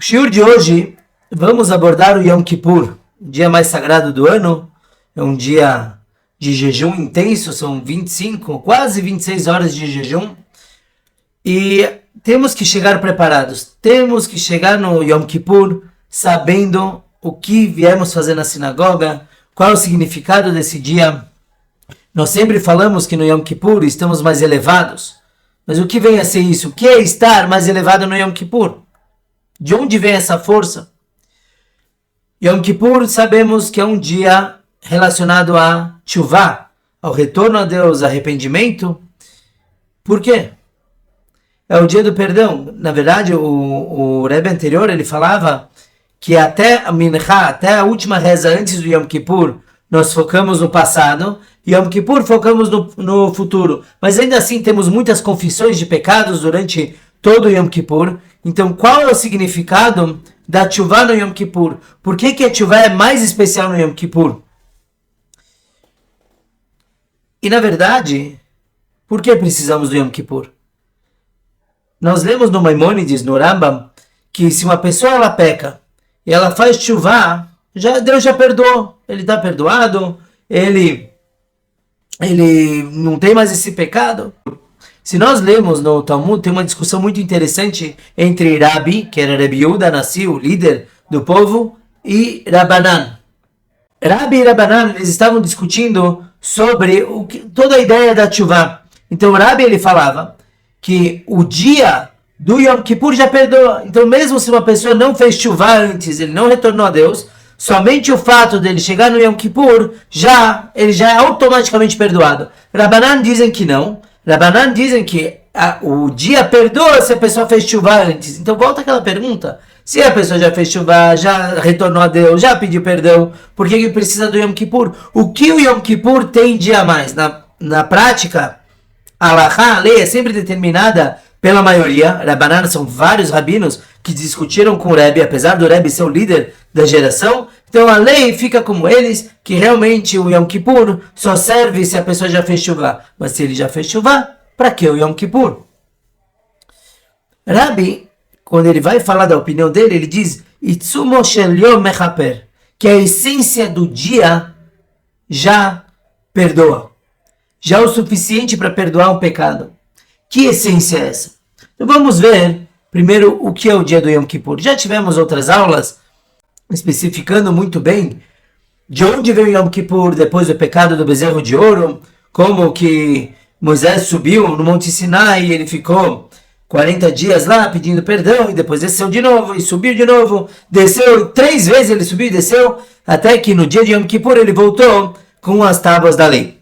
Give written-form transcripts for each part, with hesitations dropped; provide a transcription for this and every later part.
Shiur de hoje, vamos abordar o Yom Kippur, o dia mais sagrado do ano. É um dia de jejum intenso, são 25, quase 26 horas de jejum. E temos que chegar preparados, temos que chegar no Yom Kippur sabendo o que viemos fazer na sinagoga, qual é o significado desse dia. Nós sempre falamos que no Yom Kippur estamos mais elevados, mas o que vem a ser isso? O que é estar mais elevado no Yom Kippur? De onde vem essa força? Yom Kippur sabemos que é um dia relacionado a Teshuvah, ao retorno a Deus, arrependimento. Por quê? É o dia do perdão. Na verdade, o Rebbe anterior, ele falava que até a Mincha, até a última reza antes do Yom Kippur, nós focamos no passado, e Yom Kippur focamos no futuro. Mas ainda assim temos muitas confissões de pecados durante todo o Yom Kippur. Então, qual é o significado da Teshuvah no Yom Kippur? Por que a Teshuvah é mais especial no Yom Kippur? E na verdade, por que precisamos do Yom Kippur? Nós lemos no Maimônides, no Rambam, que se uma pessoa ela peca e ela faz Teshuvah, Deus já perdoou, ele está perdoado, ele não tem mais esse pecado. Se nós lemos no Talmud, tem uma discussão muito interessante entre Rabi, que era Rabi Yehuda Nassi, o líder do povo, e Rabbanan. Rabi e Rabbanan, eles estavam discutindo sobre toda a ideia da Teshuvah. Então Rabi, ele falava que o dia do Yom Kippur já perdoa. Então mesmo se uma pessoa não fez Teshuvah antes, ele não retornou a Deus, somente o fato dele chegar no Yom Kippur, ele já é automaticamente perdoado. Rabbanan dizem que não. Rabbanan dizem que o dia perdoa se a pessoa fez Teshuvah antes. Então volta aquela pergunta. Se a pessoa já fez Teshuvah, já retornou a Deus, já pediu perdão, por que precisa do Yom Kippur? O que o Yom Kippur tem de a mais? Na prática, a Halachá, a lei é sempre determinada pela maioria. Rabbanan são vários rabinos que discutiram com o Rebbe, apesar do Rebbe ser o líder da geração. Então a lei fica como eles, que realmente o Yom Kippur só serve se a pessoa já fez Teshuvah. Mas se ele já fez Teshuvah, para que o Yom Kippur? Rabi, quando ele vai falar da opinião dele, ele diz Itzumo shel yom mechaper, que a essência do dia já perdoa. Já é o suficiente para perdoar um pecado. Que essência é essa? Então vamos ver primeiro o que é o dia do Yom Kippur. Já tivemos outras aulas especificando muito bem de onde veio Yom Kippur depois do pecado do bezerro de ouro, como que Moisés subiu no Monte Sinai e ele ficou 40 dias lá pedindo perdão e depois desceu de novo e subiu de novo, desceu 3 vezes, ele subiu e desceu, até que no dia de Yom Kippur ele voltou com as tábuas da lei.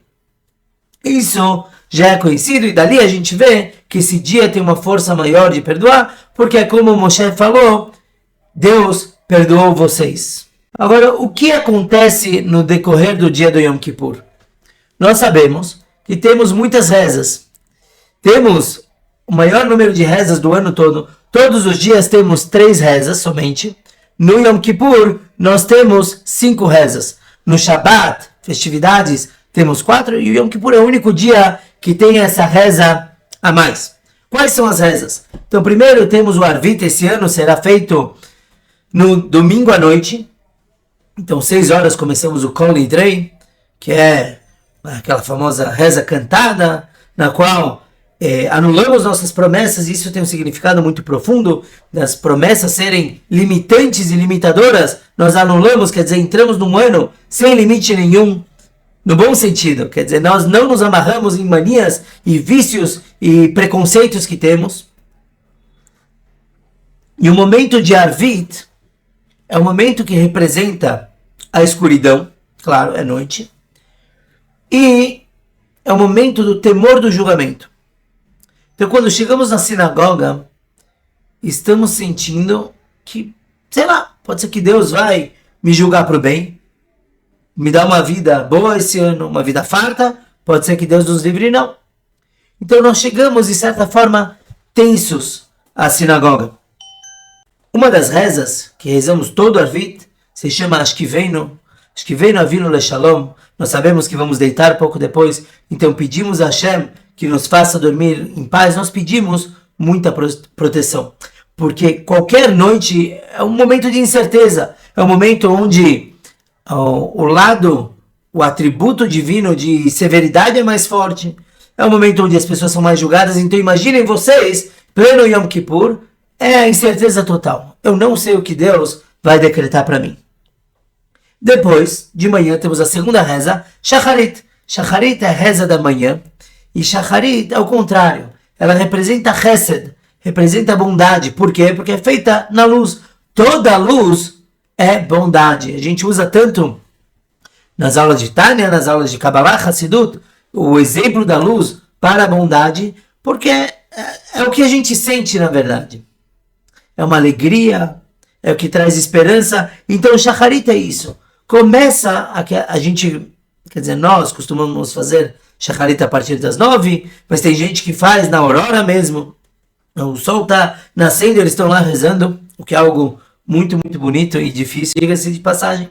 Isso já é conhecido e dali a gente vê que esse dia tem uma força maior de perdoar, porque é como Moshe falou, Deus perdoou vocês. Agora, o que acontece no decorrer do dia do Yom Kippur? Nós sabemos que temos muitas rezas. Temos o maior número de rezas do ano todo. Todos os dias temos 3 rezas somente. No Yom Kippur, nós temos 5 rezas. No Shabbat, festividades, temos 4. E o Yom Kippur é o único dia que tem essa reza a mais. Quais são as rezas? Então, primeiro temos o Arvit. Esse ano será feito no domingo à noite. Então 6 horas começamos o Kol Nidrei, que é aquela famosa reza cantada, na qual anulamos nossas promessas. Isso tem um significado muito profundo, das promessas serem limitantes e limitadoras. Nós anulamos, quer dizer, entramos num ano sem limite nenhum, no bom sentido, quer dizer, nós não nos amarramos em manias e vícios e preconceitos que temos. E o momento de Arvit é um momento que representa a escuridão, claro, é noite, e é o momento do temor do julgamento. Então, quando chegamos na sinagoga, estamos sentindo que, sei lá, pode ser que Deus vai me julgar para o bem, me dar uma vida boa esse ano, uma vida farta, pode ser que Deus nos livre, não. Então, nós chegamos, de certa forma, tensos à sinagoga. Uma das rezas que rezamos todo Arvit se chama Ashkivenu Avinu Leshalom. Nós sabemos que vamos deitar pouco depois, então pedimos a Hashem que nos faça dormir em paz. Nós pedimos muita proteção. porque qualquer noite é um momento de incerteza, é um momento onde o atributo divino de severidade é mais forte, é um momento onde as pessoas são mais julgadas. Então imaginem vocês, pleno Yom Kippur, é a incerteza total. Eu não sei o que Deus vai decretar para mim. Depois, de manhã, temos a segunda reza, Shacharit. Shacharit é a reza da manhã, e Shacharit é o contrário. Ela representa Chesed, representa bondade. Por quê? Porque é feita na luz. Toda luz é bondade. A gente usa tanto nas aulas de Tânia, nas aulas de Kabbalah, Hassidut, o exemplo da luz para a bondade, porque é o que a gente sente na verdade. É uma alegria, é o que traz esperança. Então o Shacharit é isso. Começa a gente, quer dizer, nós costumamos fazer Shacharit a partir das 9, mas tem gente que faz na aurora mesmo. O sol está nascendo, eles estão lá rezando, o que é algo muito, muito bonito e difícil, diga-se de passagem.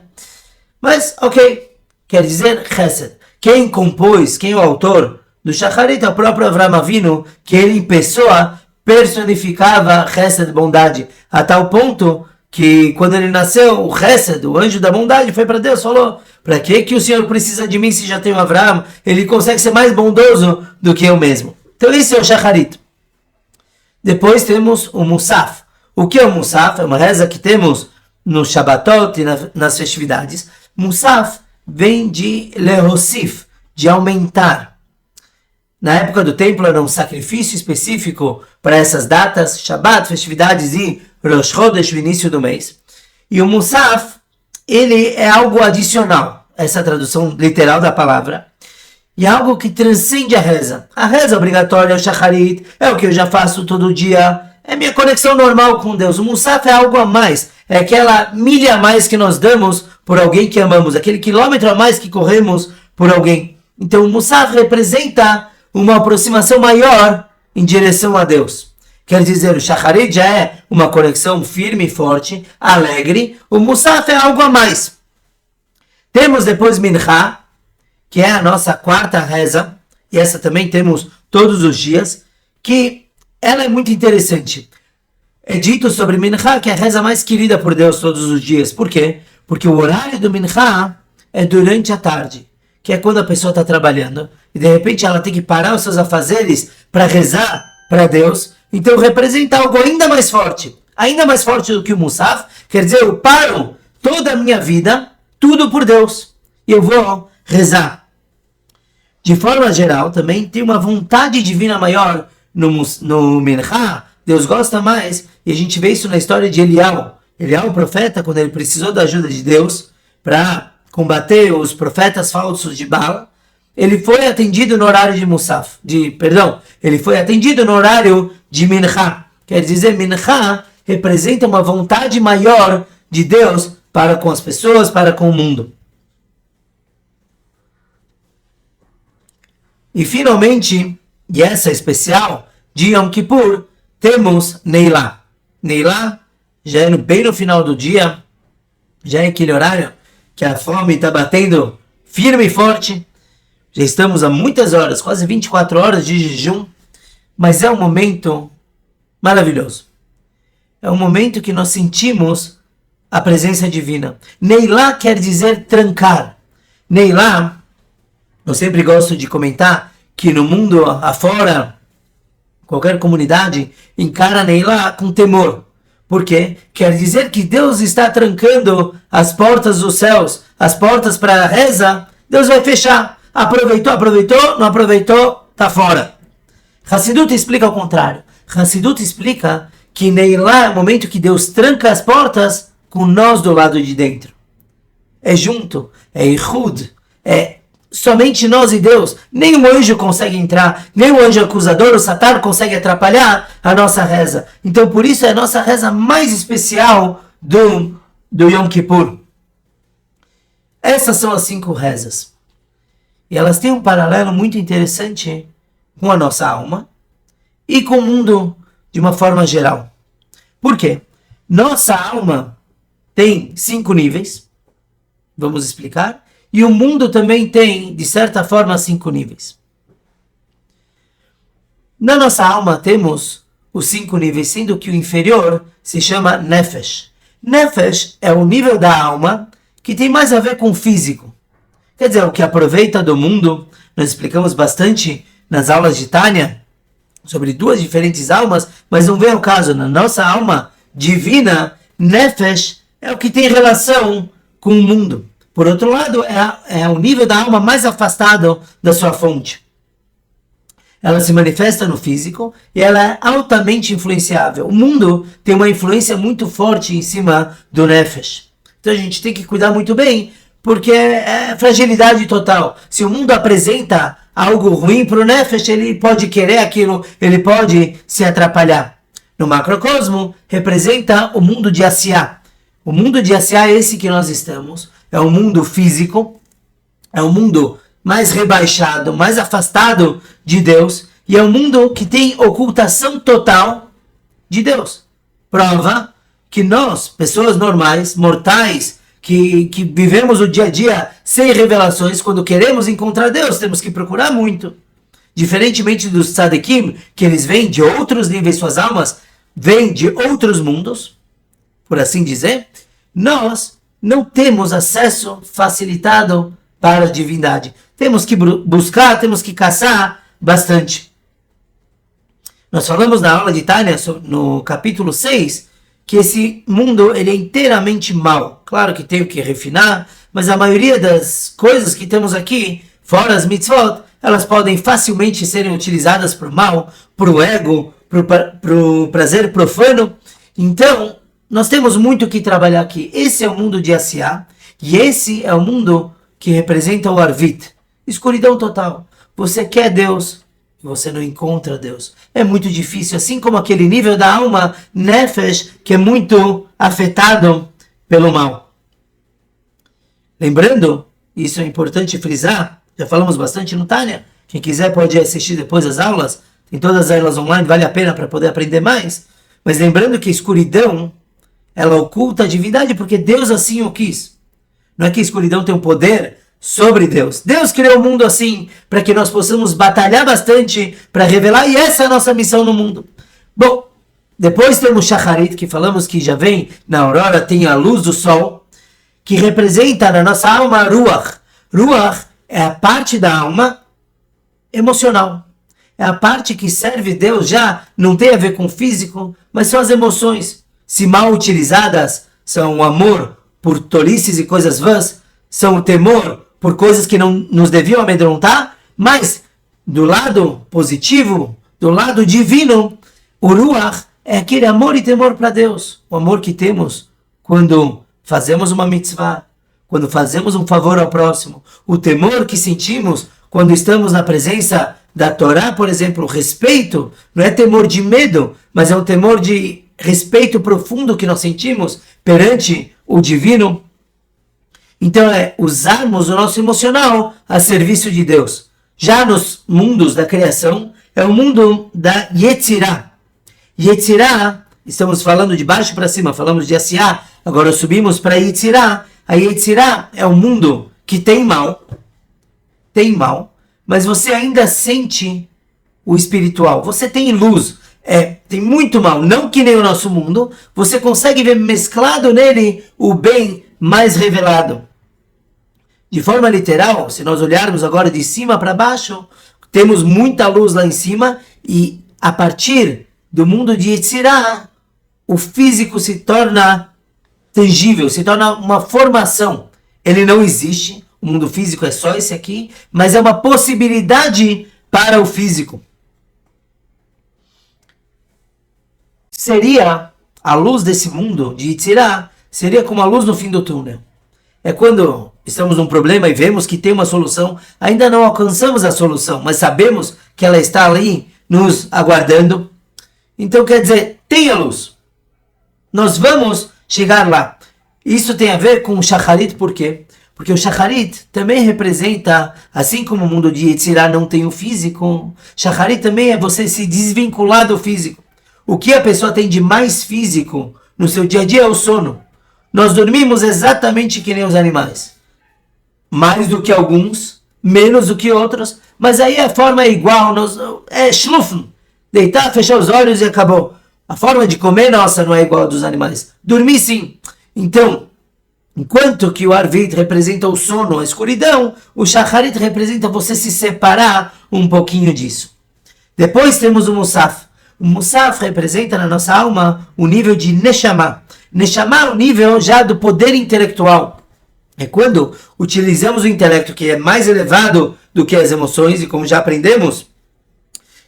Mas, ok, quer dizer Chesed. Quem compôs, quem é o autor do Shacharit é o próprio Avraham Avinu, que ele em pessoa personificava Chesed, bondade, a tal ponto que quando ele nasceu, o Chesed, o anjo da bondade, foi para Deus, falou: para que o Senhor precisa de mim se já tem o Avraham? Ele consegue ser mais bondoso do que eu mesmo. Então esse é o Shacharit. Depois temos o Musaf. O que é o Musaf? É uma reza que temos no Shabbatot e nas festividades. Musaf vem de Lehosif, de aumentar. Na época do templo era um sacrifício específico para essas datas, Shabbat, festividades e Rosh Chodesh, o início do mês. E o Musaf, ele é algo adicional, essa é a tradução literal da palavra. E é algo que transcende a reza. A reza obrigatória é o Shacharit, é o que eu já faço todo dia, é minha conexão normal com Deus. O Musaf é algo a mais, é aquela milha a mais que nós damos por alguém que amamos, aquele quilômetro a mais que corremos por alguém. Então o Musaf representa uma aproximação maior em direção a Deus. Quer dizer, o Shacharit já é uma conexão firme, forte, alegre. O Musaf é algo a mais. Temos depois Mincha, que é a nossa quarta reza, e essa também temos todos os dias, que ela é muito interessante. É dito sobre Mincha que é a reza mais querida por Deus todos os dias. Por quê? Porque o horário do Mincha é durante a tarde, que é quando a pessoa está trabalhando, e de repente ela tem que parar os seus afazeres para rezar para Deus. Então representa algo ainda mais forte do que o Musaf. Quer dizer, eu paro toda a minha vida, tudo por Deus, e eu vou rezar. De forma geral, também tem uma vontade divina maior no Mincha. Deus gosta mais, e a gente vê isso na história de Elial. Elial, o profeta, quando ele precisou da ajuda de Deus para combater os profetas falsos de Baal, ele foi atendido no horário de Musaf. Ele foi atendido no horário de Mincha. Quer dizer, Mincha representa uma vontade maior de Deus para com as pessoas, para com o mundo. E finalmente, e essa é especial, de Yom Kippur, temos Neilá. Neilá já é bem no final do dia, já é aquele horário que a fome está batendo firme e forte. Já estamos há muitas horas, quase 24 horas de jejum, mas é um momento maravilhoso. É um momento que nós sentimos a presença divina. Neilá quer dizer trancar. Neilá, eu sempre gosto de comentar que no mundo afora, qualquer comunidade encara Neilá com temor. Por quê? Quer dizer que Deus está trancando as portas dos céus, as portas para a reza, Deus vai fechar. Aproveitou, não aproveitou, está fora. Hassidut explica ao contrário. Hassidut explica que Neilá é o momento que Deus tranca as portas com nós do lado de dentro. É junto, é Ihud, é somente nós e Deus. Nem o anjo consegue entrar, nem o anjo acusador, o Satan, consegue atrapalhar a nossa reza. Então por isso é a nossa reza mais especial do Yom Kippur. Essas são as 5 rezas. E elas têm um paralelo muito interessante com a nossa alma e com o mundo de uma forma geral. Por quê? Nossa alma tem 5 níveis, vamos explicar, e o mundo também tem, de certa forma, 5 níveis. Na nossa alma temos os 5 níveis, sendo que o inferior se chama Nefesh. Nefesh é o nível da alma que tem mais a ver com o físico. Quer dizer, o que aproveita do mundo. Nós explicamos bastante nas aulas de Tânia sobre 2 diferentes almas, mas não vem ao caso. Na nossa alma divina, Nefesh é o que tem relação com o mundo. Por outro lado, é o nível da alma mais afastado da sua fonte. Ela se manifesta no físico e ela é altamente influenciável. O mundo tem uma influência muito forte em cima do Nefesh. Então a gente tem que cuidar muito bem, porque é fragilidade total. Se o mundo apresenta algo ruim para o Nefesh, ele pode querer aquilo, ele pode se atrapalhar. No macrocosmo, representa o mundo de Asiá. O mundo de Asiá é esse que nós estamos. É um mundo físico, é um mundo mais rebaixado, mais afastado de Deus, e é um mundo que tem ocultação total de Deus. Prova que nós, pessoas normais, mortais, que vivemos o dia a dia sem revelações, quando queremos encontrar Deus, temos que procurar muito. Diferentemente dos tzadikim, que eles vêm de outros níveis, suas almas vêm de outros mundos, por assim dizer, nós não temos acesso facilitado para a divindade. Temos que buscar, temos que caçar bastante. Nós falamos na aula de Tânia, no capítulo 6, que esse mundo ele é inteiramente mau. Claro que tem o que refinar, mas a maioria das coisas que temos aqui, fora as mitzvot, elas podem facilmente serem utilizadas para o mal, para o ego, para o prazer profano. Então, nós temos muito o que trabalhar aqui. Esse é o mundo de Asiá, e esse é o mundo que representa o Arvit, escuridão total. Você quer Deus, você não encontra Deus. É muito difícil, assim como aquele nível da alma, Nefesh, que é muito afetado pelo mal. Lembrando, isso é importante frisar, já falamos bastante no Tânia, quem quiser pode assistir depois as aulas, tem todas as aulas online, vale a pena para poder aprender mais, mas lembrando que a escuridão, ela oculta a divindade porque Deus assim o quis. Não é que a escuridão tem um poder sobre Deus. Deus criou o mundo assim, para que nós possamos batalhar bastante para revelar, e essa é a nossa missão no mundo. Bom, depois temos Shacharit, que falamos que já vem na aurora, tem a luz do sol, que representa na nossa alma Ruach. Ruach é a parte da alma emocional. É a parte que serve Deus, já não tem a ver com o físico, mas são as emoções. Se mal utilizadas, são o amor por tolices e coisas vãs, são o temor por coisas que não nos deviam amedrontar, mas do lado positivo, do lado divino, o Ruach é aquele amor e temor para Deus. O amor que temos quando fazemos uma mitzvah, quando fazemos um favor ao próximo. O temor que sentimos quando estamos na presença da Torá, por exemplo, o respeito, não é temor de medo, mas é um temor de respeito profundo que nós sentimos perante o divino. Então é usarmos o nosso emocional a serviço de Deus. Já nos mundos da criação, é o mundo da Yetzirah. Yetzirah, estamos falando de baixo para cima, falamos de Asiá, agora subimos para Yetzirah. A Yetzirah é um mundo que tem mal, mas você ainda sente o espiritual. Você tem luz, tem muito mal, não que nem o nosso mundo, você consegue ver mesclado nele o bem mais revelado. De forma literal, se nós olharmos agora de cima para baixo, temos muita luz lá em cima, e a partir do mundo de Yetzirah, o físico se torna tangível, se torna uma formação. Ele não existe, o mundo físico é só esse aqui, mas é uma possibilidade para o físico. Seria a luz desse mundo de Yetzirah, seria como a luz no fim do túnel. É quando estamos num problema e vemos que tem uma solução, ainda não alcançamos a solução, mas sabemos que ela está ali nos aguardando. Então quer dizer, tem a luz. Nós vamos chegar lá. Isso tem a ver com o Shacharit, por quê? Porque o Shacharit também representa, assim como o mundo de Yetzirah não tem o físico, Shacharit também é você se desvincular do físico. O que a pessoa tem de mais físico no seu dia a dia é o sono. Nós dormimos exatamente que nem os animais. Mais do que alguns, menos do que outros, mas aí a forma é igual, é shlufen. Deitar, fechar os olhos e acabou. A forma de comer nossa não é igual a dos animais. Dormir sim. Então, enquanto que o Arvit representa o sono, a escuridão, o Shacharit representa você se separar um pouquinho disso. Depois temos o Musaf. O Musaf representa na nossa alma o nível de Neshama. Neshama é o nível já do poder intelectual. É quando utilizamos o intelecto que é mais elevado do que as emoções, e como já aprendemos,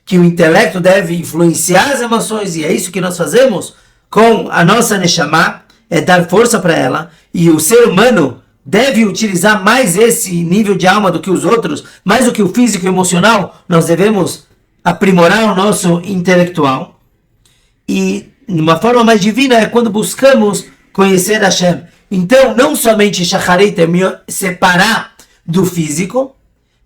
que o intelecto deve influenciar as emoções, e é isso que nós fazemos com a nossa Neshama, é dar força para ela, e o ser humano deve utilizar mais esse nível de alma do que os outros, mais do que o físico e emocional, nós devemos aprimorar o nosso intelectual. E uma forma mais divina é quando buscamos conhecer Hashem. Então, não somente Shacharit é me separar do físico,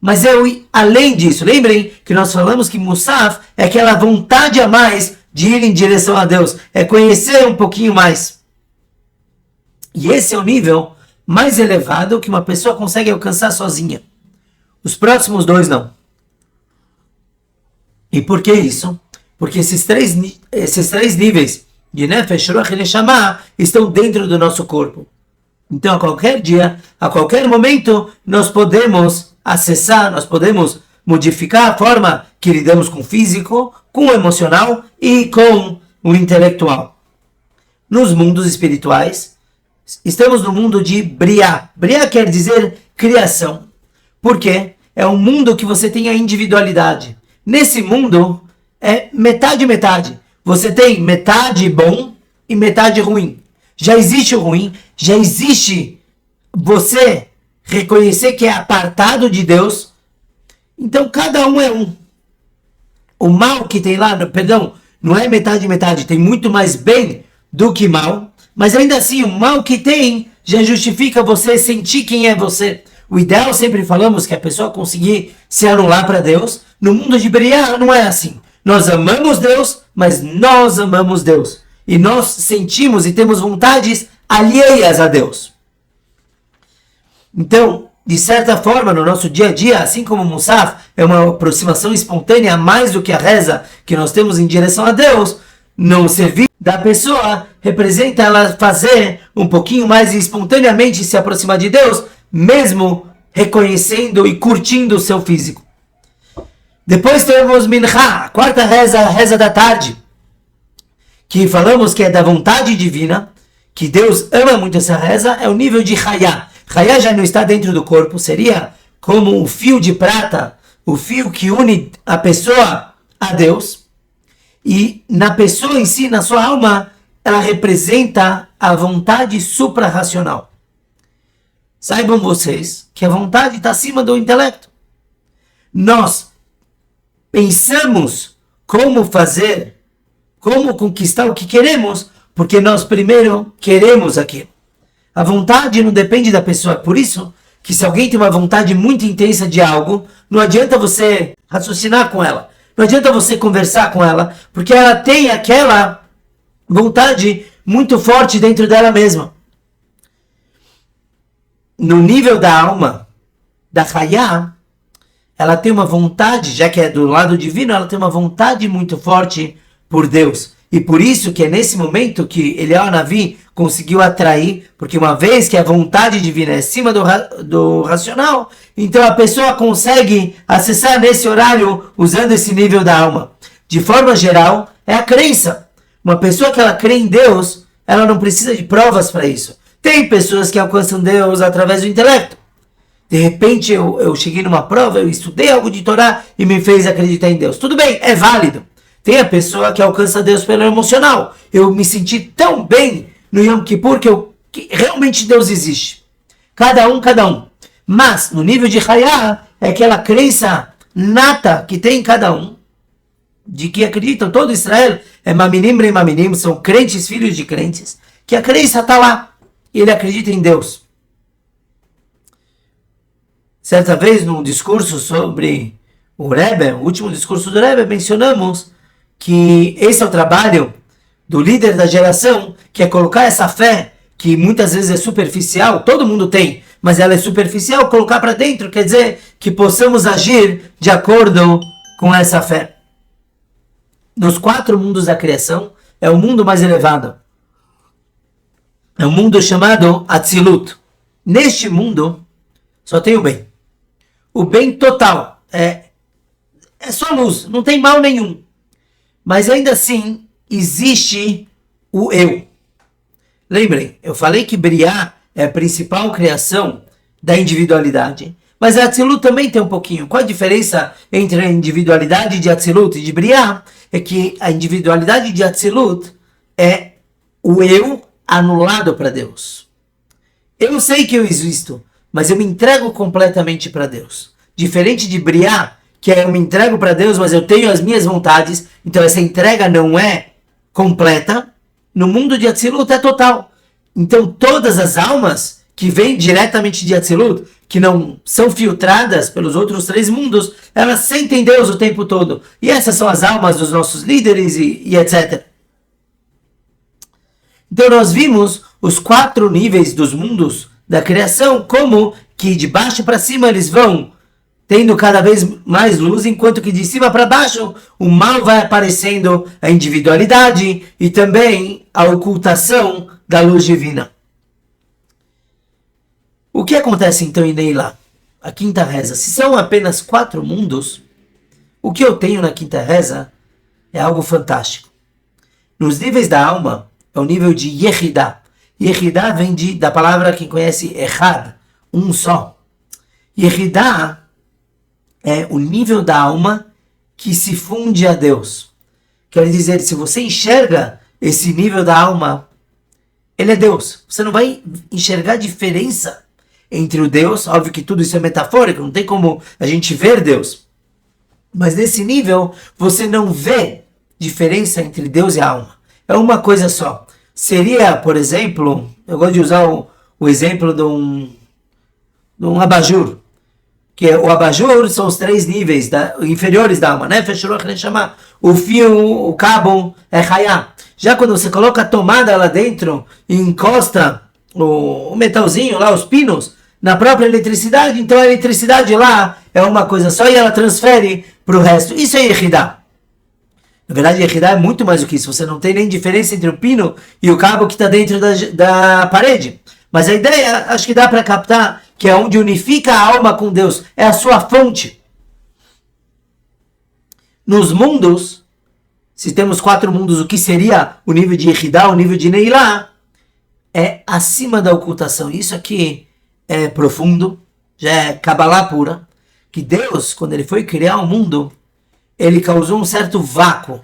mas é além disso. Lembrem que nós falamos que Musaf é aquela vontade a mais de ir em direção a Deus, é conhecer um pouquinho mais. E esse é o nível mais elevado que uma pessoa consegue alcançar sozinha. Os próximos dois não. E por que isso? Porque esses três níveis de Nefesh, Ruach e Neshama estão dentro do nosso corpo. Então, a qualquer dia, a qualquer momento, nós podemos acessar, nós podemos modificar a forma que lidamos com o físico, com o emocional e com o intelectual. Nos mundos espirituais, estamos no mundo de Briá. Briá quer dizer criação. Por quê? É um mundo que você tem a individualidade. Nesse mundo, é metade. Você tem metade bom e metade ruim. Já existe o ruim, já existe você reconhecer que é apartado de Deus. Então, cada um é um. O mal que tem lá, perdão, não é metade, tem muito mais bem do que mal. Mas ainda assim, o mal que tem já justifica você sentir quem é você. O ideal, sempre falamos, que a pessoa conseguir se anular para Deus. No mundo de Briá não é assim. Nós amamos Deus, mas nós amamos Deus. E nós sentimos e temos vontades alheias a Deus. Então, de certa forma, no nosso dia a dia, assim como o Musaf é uma aproximação espontânea mais do que a reza que nós temos em direção a Deus, no serviço da pessoa representa ela fazer um pouquinho mais espontaneamente se aproximar de Deus, mesmo reconhecendo e curtindo o seu físico. Depois temos Minha, a quarta reza, a reza da tarde, que falamos que é da vontade divina, que Deus ama muito essa reza, é o nível de Chayá. Chayá já não está dentro do corpo, seria como um fio de prata, o fio que une a pessoa a Deus. E na pessoa em si, na sua alma, ela representa a vontade suprarracional. Saibam vocês que a vontade está acima do intelecto. Nós pensamos como fazer, como conquistar o que queremos, porque nós primeiro queremos aquilo. A vontade não depende da pessoa. Por isso que se alguém tem uma vontade muito intensa de algo, não adianta você raciocinar com ela. Não adianta você conversar com ela, porque ela tem aquela vontade muito forte dentro dela mesma. No nível da alma, da Chayá, ela tem uma vontade, já que é do lado divino, ela tem uma vontade muito forte por Deus. E por isso que é nesse momento que Eliyahu Navi conseguiu atrair, porque uma vez que a vontade divina é acima do racional, então a pessoa consegue acessar nesse horário usando esse nível da alma. De forma geral, é a crença. Uma pessoa que ela crê em Deus, ela não precisa de provas para isso. Tem pessoas que alcançam Deus através do intelecto. De repente eu cheguei numa prova, eu estudei algo de Torá e me fez acreditar em Deus. Tudo bem, é válido. Tem a pessoa que alcança Deus pelo emocional. Eu me senti tão bem no Yom Kippur que realmente Deus existe. Cada um. Mas no nível de Chayá é aquela crença nata que tem em cada um, de que acreditam, todo Israel é maminim bem maminim, são crentes, filhos de crentes, que a crença está lá. E ele acredita em Deus. Certa vez, num discurso sobre o Rebbe, o último discurso do Rebbe, mencionamos que esse é o trabalho do líder da geração, que é colocar essa fé, que muitas vezes é superficial, todo mundo tem, mas ela é superficial, colocar para dentro, quer dizer que possamos agir de acordo com essa fé. nos 4 mundos da criação, é o mundo mais elevado. É um mundo chamado Atzilut. Neste mundo, só tem o bem. O bem total. É só luz, não tem mal nenhum. Mas ainda assim, existe o eu. Lembrem, eu falei que Briá é a principal criação da individualidade. Mas a Atzilut também tem um pouquinho. Qual a diferença entre a individualidade de Atzilut e de Briá? É que a individualidade de Atzilut é o eu anulado para Deus. Eu sei que eu existo, mas eu me entrego completamente para Deus. Diferente de Briá, que é eu me entrego para Deus, mas eu tenho as minhas vontades, então essa entrega não é completa. No mundo de Atzilut é total. Então todas as almas que vêm diretamente de Atzilut, que não são filtradas pelos outros 3 mundos, elas sentem Deus o tempo todo. E essas são as almas dos nossos líderes e etc. Então nós vimos os 4 níveis dos mundos da criação, como que de baixo para cima eles vão tendo cada vez mais luz, enquanto que de cima para baixo o mal vai aparecendo, a individualidade e também a ocultação da luz divina. O que acontece então em Neilá? A quinta reza. Se são apenas 4 mundos, o que eu tenho na quinta reza é algo fantástico. Nos níveis da alma, é o nível de Yehidá. Yehidá vem da palavra, quem conhece, Echad, um só. Yehidá é o nível da alma que se funde a Deus. Quer dizer, se você enxerga esse nível da alma, ele é Deus. Você não vai enxergar diferença entre o Deus. Óbvio que tudo isso é metafórico, não tem como a gente ver Deus. Mas nesse nível, você não vê diferença entre Deus e a alma. É uma coisa só. Seria, por exemplo, eu gosto de usar o exemplo de um abajur. Que o abajur são os 3 níveis inferiores da alma, né? O fio, o cabo é Hayá. Já quando você coloca a tomada lá dentro e encosta o metalzinho lá, os pinos, na própria eletricidade, então a eletricidade lá é uma coisa só e ela transfere para o resto. Isso é Yehidá. Na verdade, Yehidá é muito mais do que isso. Você não tem nem diferença entre o pino e o cabo que está dentro da parede. Mas a ideia, acho que dá para captar, que é onde unifica a alma com Deus. É a sua fonte. Nos mundos, se temos 4 mundos, o que seria o nível de Yehidá, o nível de Neilá, é acima da ocultação. Isso aqui é profundo, já é Kabbalah pura, que Deus, quando ele foi criar o mundo, ele causou um certo vácuo.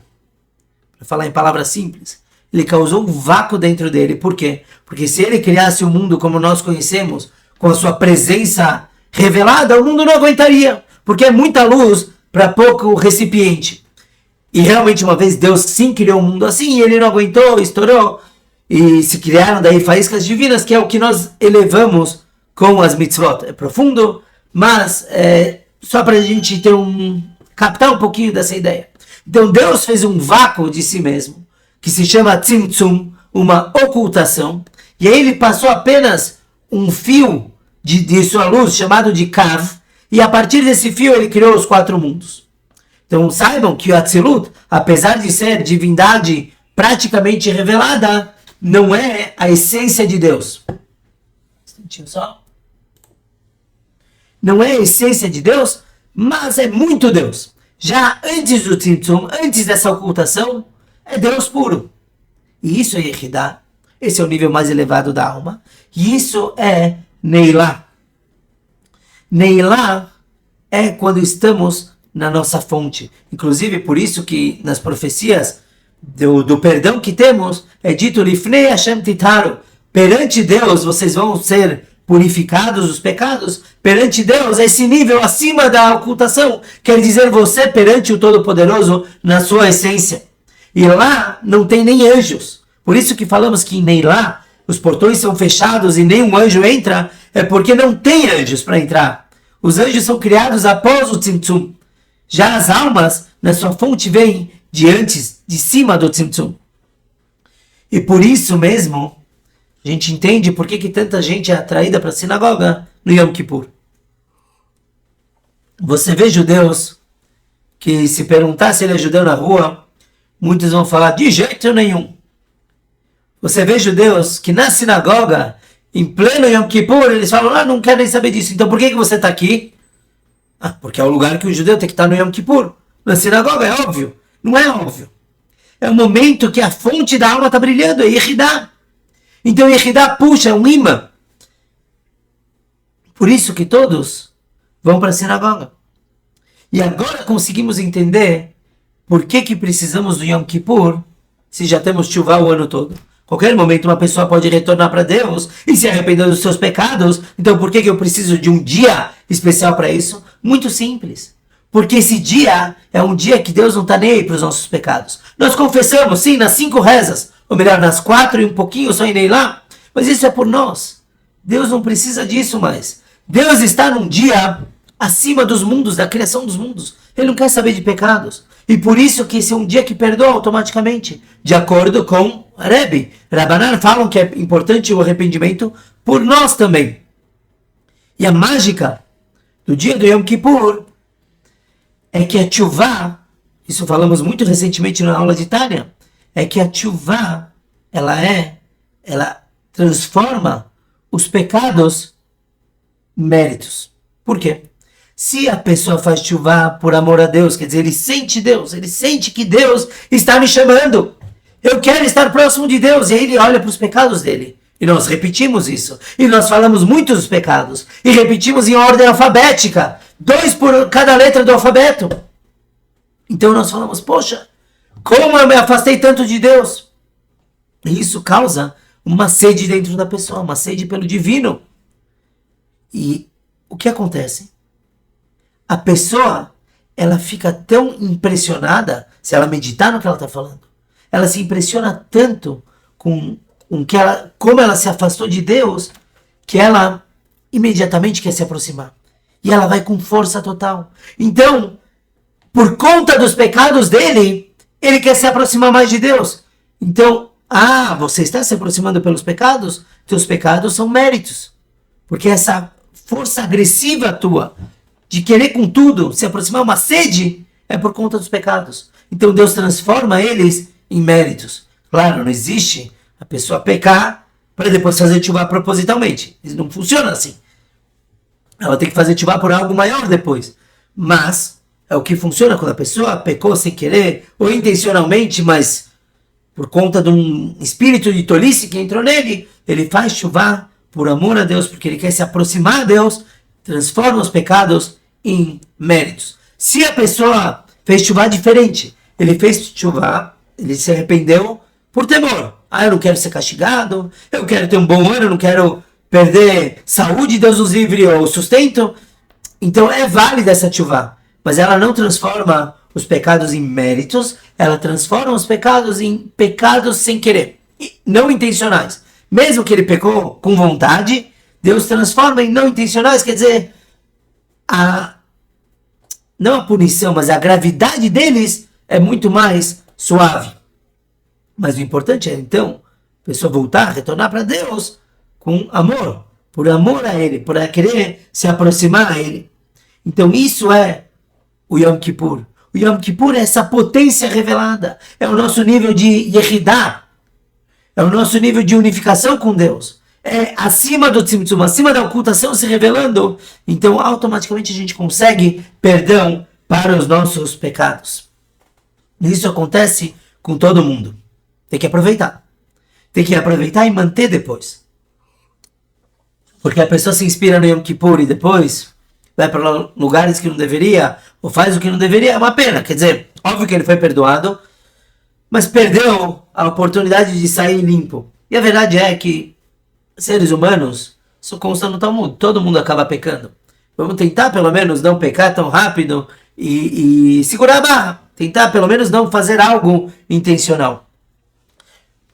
Para falar em palavras simples, ele causou um vácuo dentro dele. Por quê? Porque se ele criasse o mundo como nós conhecemos, com a sua presença revelada, o mundo não aguentaria, porque é muita luz para pouco recipiente. E realmente uma vez Deus sim criou o mundo assim, e ele não aguentou, estourou, e se criaram daí faíscas divinas, que é o que nós elevamos com as mitzvot. É profundo, mas só para a gente captar um pouquinho dessa ideia. Então Deus fez um vácuo de si mesmo, que se chama tzimtzum, uma ocultação, e aí ele passou apenas um fio de sua luz, chamado de Kav, e a partir desse fio ele criou os 4 mundos. Então saibam que o Atzilut, apesar de ser divindade praticamente revelada, não é a essência de Deus. Um instantinho só. Não é a essência de Deus, mas é muito Deus. Já antes do Tzimtzum, antes dessa ocultação, é Deus puro. E isso é Yehidá. Esse é o nível mais elevado da alma. E isso é Neilá. Neilá é quando estamos na nossa fonte. Inclusive, por isso que nas profecias do perdão que temos, é dito Lifnei Hashem Titaru. Perante Deus, vocês vão ser purificados dos pecados. Perante Deus, esse nível acima da ocultação, quer dizer você perante o Todo-Poderoso na sua essência. E lá não tem nem anjos. Por isso que falamos que nem lá os portões são fechados e nenhum anjo entra, é porque não tem anjos para entrar. Os anjos são criados após o Tzimtzum. Já as almas, na sua fonte, vêm de antes, de cima do Tzimtzum. E por isso mesmo, a gente entende por que tanta gente é atraída para a sinagoga no Yom Kippur. Você vê judeus que, se perguntar se ele é judeu na rua, Muitos vão falar, de jeito nenhum. Você vê judeus que na sinagoga, em pleno Yom Kippur, eles falam, não quero nem saber disso. Então por que você está aqui? Porque é o lugar que o judeu tem que estar no Yom Kippur. Na sinagoga, é óbvio. Não é óbvio. É o momento que a fonte da alma está brilhando, é Yehidá. Então Yehidá puxa, é um imã. Por isso que todos vão para a sinagoga. E agora conseguimos entender por que precisamos do Yom Kippur se já temos chuva o ano todo. Qualquer momento uma pessoa pode retornar para Deus e se arrepender dos seus pecados. Então por que eu preciso de um dia especial para isso? Muito simples. Porque esse dia é um dia que Deus não está nem aí para os nossos pecados. Nós confessamos, sim, nas 5 rezas. Ou melhor, nas 4 e um pouquinho, só irei lá. Mas isso é por nós. Deus não precisa disso mais. Deus está num dia acima dos mundos, da criação dos mundos. Ele não quer saber de pecados. E por isso que esse é um dia que perdoa automaticamente. De acordo com Rebbe. Rabbanan falam que é importante o arrependimento por nós também. E a mágica do dia do Yom Kippur é que a tchuvá, isso falamos muito recentemente na aula de Tânia, é que a tchuvá, ela transforma os pecados em méritos. Por quê? Se a pessoa faz tchuvá por amor a Deus, quer dizer, ele sente que Deus está me chamando. Eu quero estar próximo de Deus. E aí ele olha para os pecados dele. E nós repetimos isso. E nós falamos muito dos pecados. E repetimos em ordem alfabética. 2 por cada letra do alfabeto. Então nós falamos, poxa, como eu me afastei tanto de Deus? E isso causa uma sede dentro da pessoa, uma sede pelo divino. E o que acontece? A pessoa, ela fica tão impressionada, se ela meditar no que ela está falando, ela se impressiona tanto com como ela se afastou de Deus, que ela imediatamente quer se aproximar. E ela vai com força total. Então, por conta dos pecados dele, ele quer se aproximar mais de Deus. Então, você está se aproximando pelos pecados? Teus pecados são méritos. Porque essa força agressiva tua, de querer com tudo se aproximar, uma sede, é por conta dos pecados. Então Deus transforma eles em méritos. Claro, não existe a pessoa pecar para depois fazer tchuvá propositalmente. Isso não funciona assim. Ela tem que fazer tchuvá por algo maior depois. Mas é o que funciona quando a pessoa pecou sem querer ou intencionalmente, mas por conta de um espírito de tolice que entrou nele, ele faz tchuvá por amor a Deus, porque ele quer se aproximar a Deus, transforma os pecados em méritos. Se a pessoa fez tchuvá diferente, ele fez tchuvá, ele se arrependeu por temor. Eu não quero ser castigado, eu quero ter um bom ano, eu não quero perder saúde, Deus nos livre, ou sustento. Então é válida essa tchuvá, mas ela não transforma os pecados em méritos, ela transforma os pecados em pecados sem querer, não intencionais. Mesmo que ele pecou com vontade, Deus transforma em não intencionais, quer dizer, não a punição, mas a gravidade deles é muito mais suave. Mas o importante é, então, a pessoa voltar, retornar para Deus com amor, por amor a Ele, por querer se aproximar a Ele. Então isso é o Yom Kippur. O Yom Kippur é essa potência revelada, é o nosso nível de Yehidá, é o nosso nível de unificação com Deus. É acima do Tzimtzum, acima da ocultação se revelando. Então automaticamente a gente consegue perdão para os nossos pecados. E isso acontece com todo mundo. Tem que aproveitar. Tem que aproveitar e manter depois. Porque a pessoa se inspira no Yom Kippur e depois vai para lugares que não deveria, ou faz o que não deveria, é uma pena. Quer dizer, óbvio que ele foi perdoado, mas perdeu a oportunidade de sair limpo. E a verdade é que seres humanos, isso consta no Talmud, todo mundo acaba pecando. Vamos tentar pelo menos não pecar tão rápido e segurar a barra. Tentar pelo menos não fazer algo intencional.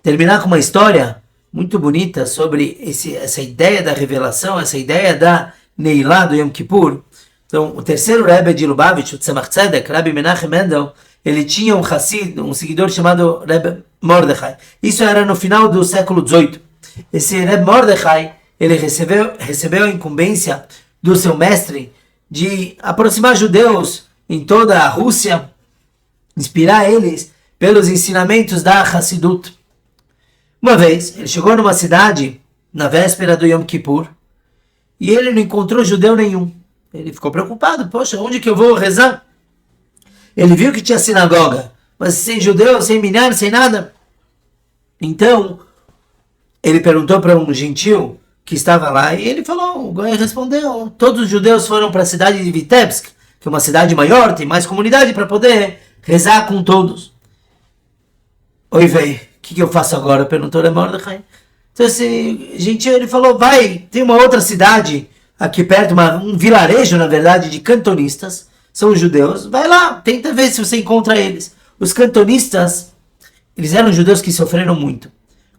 Terminar com uma história muito bonita sobre essa ideia da revelação, essa ideia da Neilá do Yom Kippur. Então, o terceiro Rebbe de Lubavitch, o Tzemach Tzedek, Rabbi Menachem Mendel, ele tinha um Hassid, um seguidor chamado Rebbe Mordechai. Isso era no final do século XVIII. Esse Rebbe Mordechai, ele recebeu a incumbência do seu mestre de aproximar judeus em toda a Rússia, inspirar eles pelos ensinamentos da Hassidut. Uma vez, ele chegou numa cidade, na véspera do Yom Kippur, e ele não encontrou judeu nenhum. Ele ficou preocupado, poxa, onde que eu vou rezar? Ele viu que tinha sinagoga, mas sem judeu, sem minyan, sem nada. Então, ele perguntou para um gentil que estava lá, e ele falou, o Goy respondeu, todos os judeus foram para a cidade de Vitebsk, que é uma cidade maior, tem mais comunidade para poder rezar com todos. Oi, véi, o que eu faço agora? Perguntou o Mordechai. Então esse gentil, ele falou, vai, tem uma outra cidade aqui perto, um vilarejo, na verdade, de cantonistas, são os judeus, vai lá, tenta ver se você encontra eles. Os cantonistas, eles eram judeus que sofreram muito.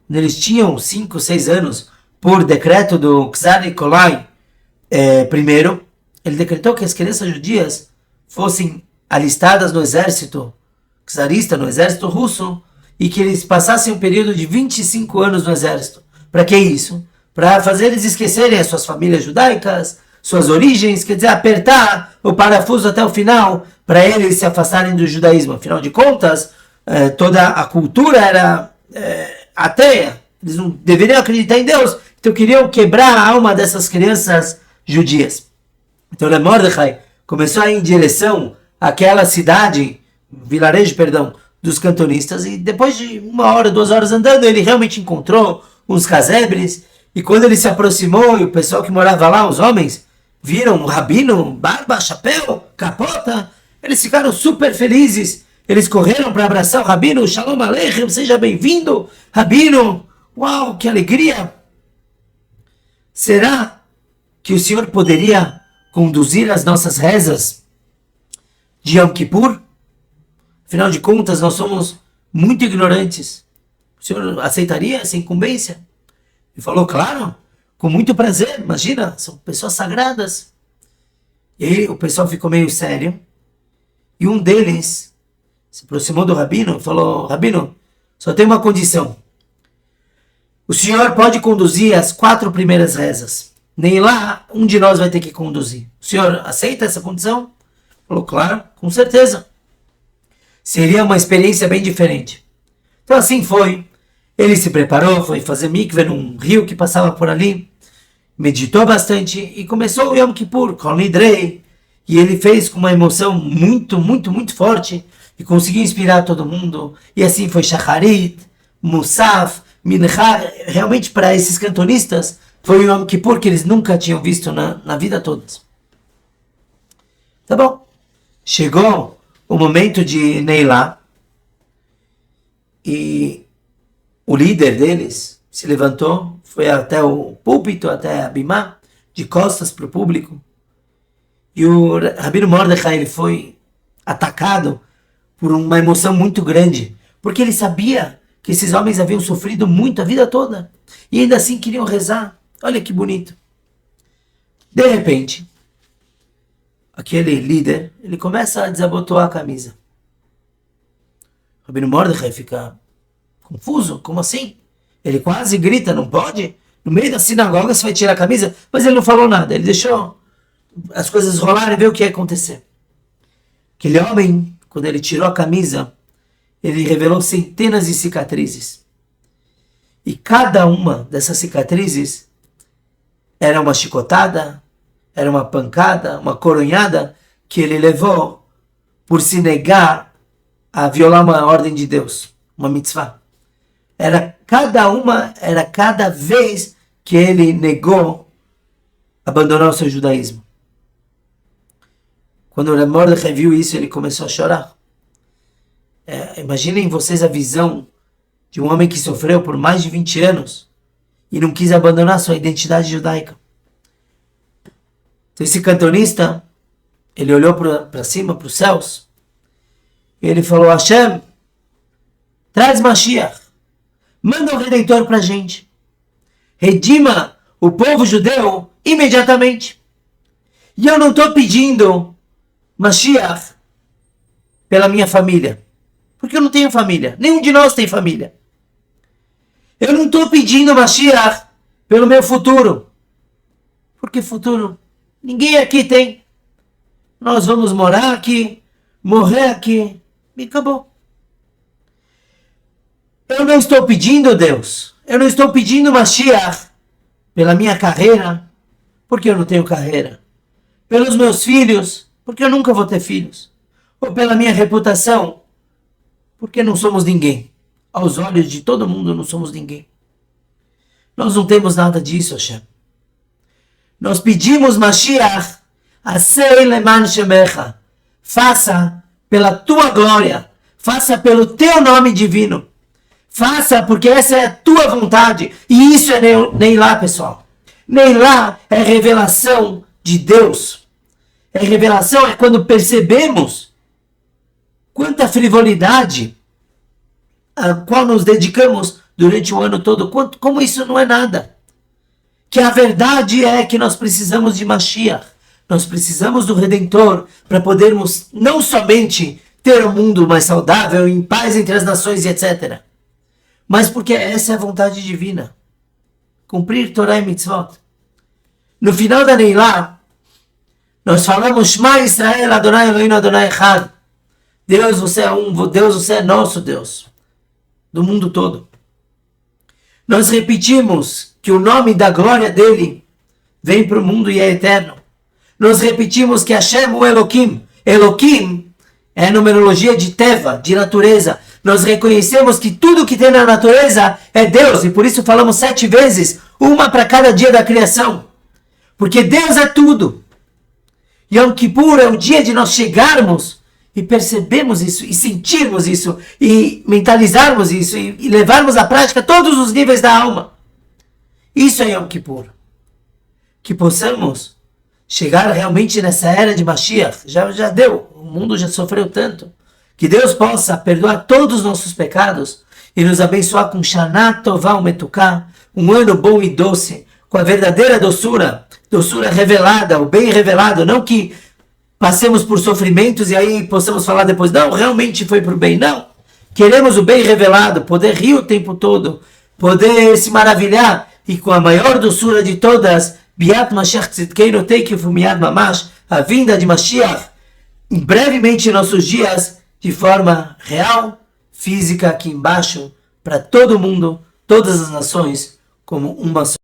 Quando eles tinham 5, 6 anos, por decreto do Czar Nikolai I, ele decretou que as crianças judias fossem alistadas no exército czarista, no exército russo, e que eles passassem um período de 25 anos no exército. Para que isso? Para fazer eles esquecerem as suas famílias judaicas, suas origens, quer dizer, apertar o parafuso até o final, para eles se afastarem do judaísmo. Afinal de contas, toda a cultura era ateia, eles não deveriam acreditar em Deus, então queriam quebrar a alma dessas crianças judias. Então Mordechai começou a ir em direção àquela cidade, vilarejo, dos cantonistas, e depois de 1 hora, 2 horas andando, ele realmente encontrou uns casebres, e quando ele se aproximou, e o pessoal que morava lá, os homens, viram um rabino, barba, chapéu, capota, eles ficaram super felizes, eles correram para abraçar o rabino, Shalom Aleichem, seja bem-vindo, rabino, uau, que alegria! Será que o senhor poderia conduzir as nossas rezas de Yom Kippur? Afinal de contas, nós somos muito ignorantes. O senhor aceitaria essa incumbência? Ele falou, claro, com muito prazer. Imagina, são pessoas sagradas. E aí o pessoal ficou meio sério. E um deles se aproximou do rabino e falou, rabino, só tem uma condição. O senhor pode conduzir as 4 primeiras rezas. Nem lá, um de nós vai ter que conduzir. O senhor aceita essa condição? Falou, claro, com certeza. Seria uma experiência bem diferente. Então assim foi. Ele se preparou, foi fazer mikve num rio que passava por ali, meditou bastante e começou o Yom Kippur, Kol Nidrei, e ele fez com uma emoção muito, muito, muito forte e conseguiu inspirar todo mundo. E assim foi Shacharit, Musaf, Mincha. Realmente para esses cantonistas foi o Yom Kippur que eles nunca tinham visto na vida toda. Tá bom. Chegou o momento de Neilá, e o líder deles se levantou, foi até o púlpito, até a bimá, de costas para o público, e o Rabino Mordechai ele foi atacado por uma emoção muito grande, porque ele sabia que esses homens haviam sofrido muito a vida toda, e ainda assim queriam rezar. Olha que bonito. De repente, aquele líder, ele começa a desabotoar a camisa. O Rabino Mordechai fica confuso, como assim? Ele quase grita, não pode? No meio da sinagoga você vai tirar a camisa? Mas ele não falou nada, ele deixou as coisas rolarem e ver o que ia acontecer. Aquele homem, quando ele tirou a camisa, ele revelou centenas de cicatrizes. E cada uma dessas cicatrizes era uma chicotada, era uma pancada, uma coronhada que ele levou por se negar a violar uma ordem de Deus, uma mitzvah. Era cada vez que ele negou abandonar o seu judaísmo. Quando o Mordechai viu isso, ele começou a chorar. Imaginem vocês a visão de um homem que sofreu por mais de 20 anos e não quis abandonar sua identidade judaica. Então esse cantonista, ele olhou para cima, para os céus, e ele falou, Hashem, traz Mashiach, manda um Redentor para a gente, redima o povo judeu imediatamente. E eu não estou pedindo Mashiach pela minha família, porque eu não tenho família, nenhum de nós tem família. Eu não estou pedindo Mashiach pelo meu futuro, porque futuro ninguém aqui tem. Nós vamos morar aqui, morrer aqui, e acabou. Eu não estou pedindo, Deus, eu não estou pedindo Mashiach pela minha carreira, porque eu não tenho carreira. Pelos meus filhos, porque eu nunca vou ter filhos. Ou pela minha reputação, porque não somos ninguém. Aos olhos de todo mundo não somos ninguém. Nós não temos nada disso, Hashem. Nós pedimos Mashiach, Asei leman shemecha. Faça pela tua glória. Faça pelo teu nome divino. Faça porque essa é a tua vontade. E isso é Neilá, pessoal. Neilá é revelação de Deus. Revelação é quando percebemos quanta frivolidade a qual nos dedicamos durante o ano todo. Como isso não é nada. Que a verdade é que nós precisamos de Mashiach. Nós precisamos do Redentor para podermos não somente ter um mundo mais saudável, em paz entre as nações e etc. Mas porque essa é a vontade divina. Cumprir Torá e Mitzvot. No final da Neilá, nós falamos Shema Israel, Adonai Eloheinu, Adonai Echad. Deus, você é um, Deus, você é nosso Deus. Do mundo todo. Nós repetimos que o nome da glória dele vem para o mundo e é eterno. Nós repetimos que Hashem o Elohim. Elohim é a numerologia de Teva, de natureza. Nós reconhecemos que tudo que tem na natureza é Deus. E por isso falamos 7 vezes, uma para cada dia da criação. Porque Deus é tudo. Yom Kippur é o dia de nós chegarmos e percebermos isso, e sentirmos isso, e mentalizarmos isso, e levarmos à prática todos os níveis da alma. Isso é Yom Kippur. Que possamos chegar realmente nessa era de Mashiach. Já deu, o mundo já sofreu tanto. Que Deus possa perdoar todos os nossos pecados e nos abençoar com Shana Tová Umetuká, um ano bom e doce, com a verdadeira doçura revelada, o bem revelado, não que passemos por sofrimentos e aí possamos falar depois, não, realmente foi para o bem, não. Queremos o bem revelado, poder rir o tempo todo, poder se maravilhar e com a maior doçura de todas, Biat Mashiach Tzidkeinu Teikifu Miyad Mamash, a vinda de Mashiach, brevemente em nossos dias, de forma real, física, aqui embaixo, para todo mundo, todas as nações, como uma só.